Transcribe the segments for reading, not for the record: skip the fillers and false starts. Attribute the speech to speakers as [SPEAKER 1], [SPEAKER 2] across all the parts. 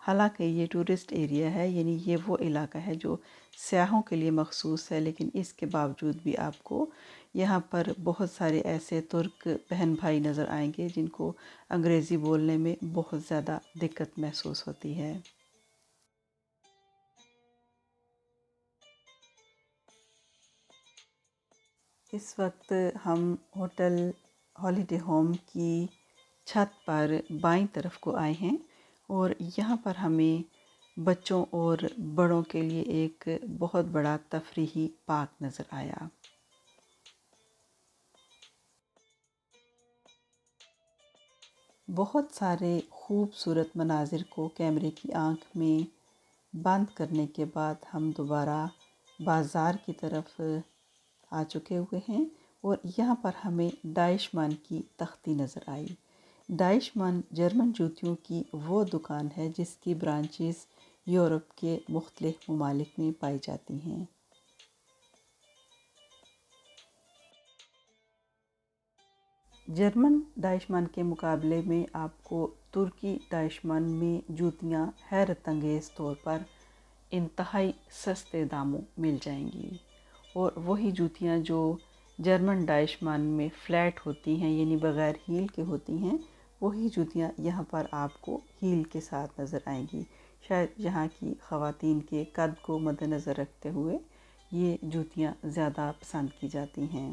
[SPEAKER 1] حالانکہ یہ tourist area ہے، یعنی یہ وہ علاقہ ہے جو سیاحوں کے لیے مخصوص ہے، لیکن اس کے باوجود بھی آپ کو یہاں پر بہت سارے ایسے ترک بہن بھائی نظر آئیں گے جن کو انگریزی بولنے میں بہت زیادہ دقت محسوس ہوتی ہے۔ اس وقت ہم ہوٹل ہالیڈے ہوم کی چھت پر بائیں طرف کو آئے ہیں اور یہاں پر ہمیں بچوں اور بڑوں کے لیے ایک بہت بڑا تفریحی پارک نظر آیا۔ بہت سارے خوبصورت مناظر کو کیمرے کی آنکھ میں بند کرنے کے بعد ہم دوبارہ بازار کی طرف آ چکے ہوئے ہیں اور یہاں پر ہمیں ڈائشمان کی تختی نظر آئی۔ ڈائشمان جرمن جوتیوں کی وہ دکان ہے جس کی برانچز یورپ کے مختلف ممالک میں پائی جاتی ہیں۔ جرمن ڈائشمان کے مقابلے میں آپ کو ترکی ڈائشمان میں جوتیاں حیرت انگیز طور پر انتہائی سستے داموں مل جائیں گی، اور وہی جوتیاں جو جرمن ڈائشمان میں فلیٹ ہوتی ہیں یعنی بغیر ہیل کے ہوتی ہیں، وہی جوتیاں یہاں پر آپ کو ہیل کے ساتھ نظر آئیں گی۔ شاید یہاں کی خواتین کے قد کو مد نظر رکھتے ہوئے یہ جوتیاں زیادہ پسند کی جاتی ہیں۔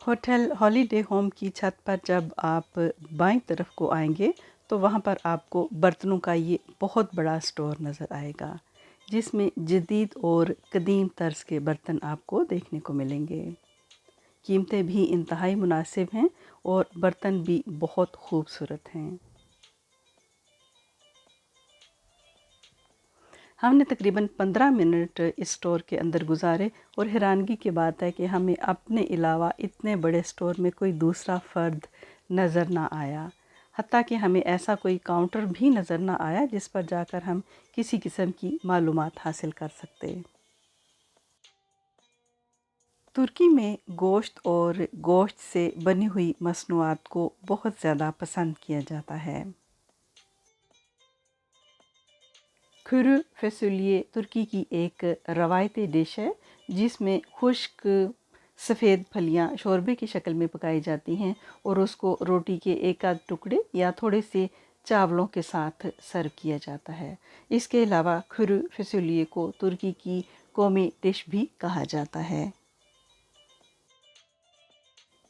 [SPEAKER 1] ہوٹل ہالیڈے ہوم کی چھت پر جب آپ بائیں طرف کو آئیں گے تو وہاں پر آپ کو برتنوں کا یہ بہت بڑا سٹور نظر آئے گا، جس میں جدید اور قدیم طرز کے برتن آپ کو دیکھنے کو ملیں گے۔ قیمتیں بھی انتہائی مناسب ہیں اور برتن بھی بہت خوبصورت ہیں۔ ہم نے تقریباً 15 منٹ اس سٹور کے اندر گزارے اور حیرانگی کی بات ہے کہ ہمیں اپنے علاوہ اتنے بڑے سٹور میں کوئی دوسرا فرد نظر نہ آیا، حتیٰ کہ ہمیں ایسا کوئی کاؤنٹر بھی نظر نہ آیا جس پر جا کر ہم کسی قسم کی معلومات حاصل کر سکتے۔ ترکی میں گوشت اور گوشت سے بنی ہوئی مصنوعات کو بہت زیادہ پسند کیا جاتا ہے۔ کھرو فیسولیے ترکی کی ایک روایتی ڈش ہے جس میں خشک سفید پھلیاں شوربے کی شکل میں پکائی جاتی ہیں اور اس کو روٹی کے ایک آدھ ٹکڑے یا تھوڑے سے چاولوں کے ساتھ سرو کیا جاتا ہے۔ اس کے علاوہ کھرو فیسولیے کو ترکی کی قومی ڈش بھی کہا جاتا ہے۔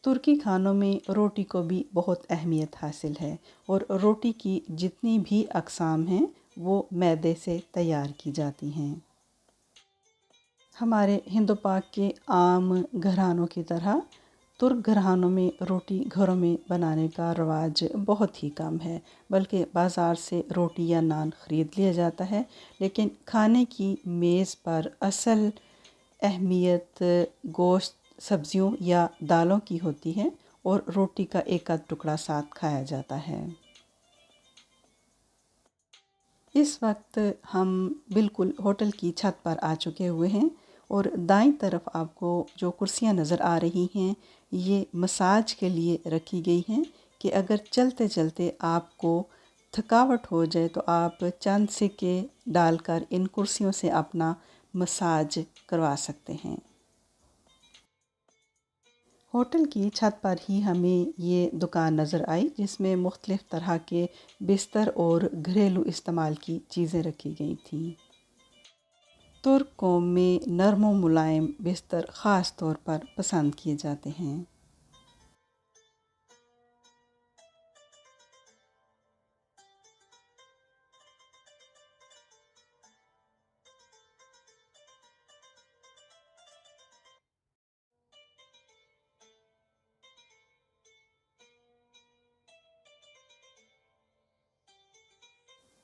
[SPEAKER 1] ترکی کھانوں میں روٹی کو بھی بہت اہمیت حاصل ہے اور روٹی کی جتنی بھی اقسام ہیں وہ میدے سے تیار کی جاتی ہیں۔ ہمارے ہند و پاک کے عام گھرانوں کی طرح ترک گھرانوں میں روٹی گھروں میں بنانے کا رواج بہت ہی کم ہے، بلکہ بازار سے روٹی یا نان خرید لیا جاتا ہے، لیکن کھانے کی میز پر اصل اہمیت گوشت، سبزیوں یا دالوں کی ہوتی ہے اور روٹی کا ایک آدھ ٹکڑا ساتھ کھایا جاتا ہے۔ اس وقت ہم بالکل ہوٹل کی چھت پر آ چکے ہوئے ہیں اور دائیں طرف آپ کو جو کرسیاں نظر آ رہی ہیں یہ مساج کے لیے رکھی گئی ہیں کہ اگر چلتے چلتے آپ کو تھکاوٹ ہو جائے تو آپ چند سکے ڈال کر ان کرسیوں سے اپنا مساج کروا سکتے ہیں۔ ہوٹل کی چھت پر ہی ہمیں یہ دکان نظر آئی جس میں مختلف طرح کے بستر اور گھریلو استعمال کی چیزیں رکھی گئی تھیں۔ ترک قوم میں نرم و ملائم بستر خاص طور پر پسند کیے جاتے ہیں۔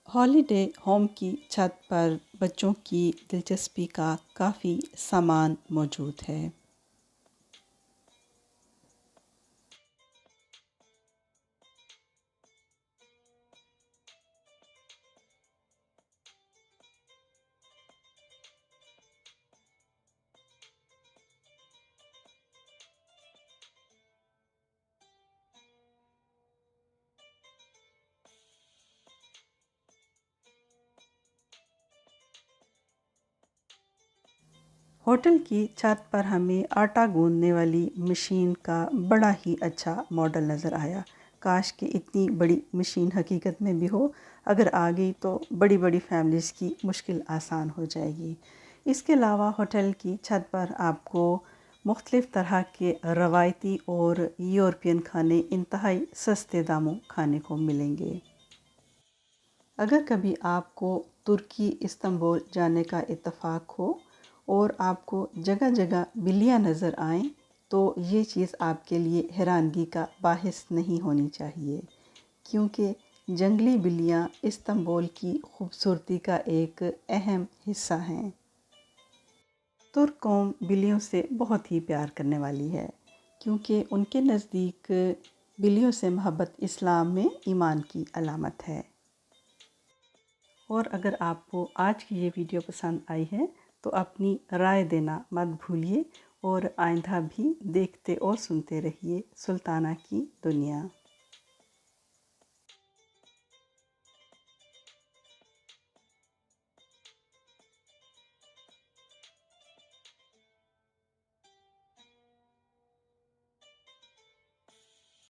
[SPEAKER 1] ہالیڈے ہوم کی چھت پر بچوں کی دلچسپی کا کافی سامان موجود ہے۔ ہوٹل کی چھت پر ہمیں آٹا گوندنے والی مشین کا بڑا ہی اچھا ماڈل نظر آیا۔ کاش کہ اتنی بڑی مشین حقیقت میں بھی ہو، اگر آ گئی تو بڑی بڑی فیملیز کی مشکل آسان ہو جائے گی۔ اس کے علاوہ ہوٹل کی چھت پر آپ کو مختلف طرح کے روایتی اور یورپین کھانے انتہائی سستے داموں کھانے کو ملیں گے۔ اگر کبھی آپ کو ترکی استنبول جانے کا اتفاق ہو اور آپ کو جگہ جگہ بلیاں نظر آئیں تو یہ چیز آپ کے لیے حیرانگی کا باعث نہیں ہونی چاہیے، کیونکہ جنگلی بلیاں استنبول کی خوبصورتی کا ایک اہم حصہ ہیں۔ ترک قوم بلیوں سے بہت ہی پیار کرنے والی ہے، کیونکہ ان کے نزدیک بلیوں سے محبت اسلام میں ایمان کی علامت ہے۔ اور اگر آپ کو آج کی یہ ویڈیو پسند آئی ہے تو اپنی رائے دینا مت بھولیے، اور آئندہ بھی دیکھتے اور سنتے رہیے سلطانہ کی دنیا۔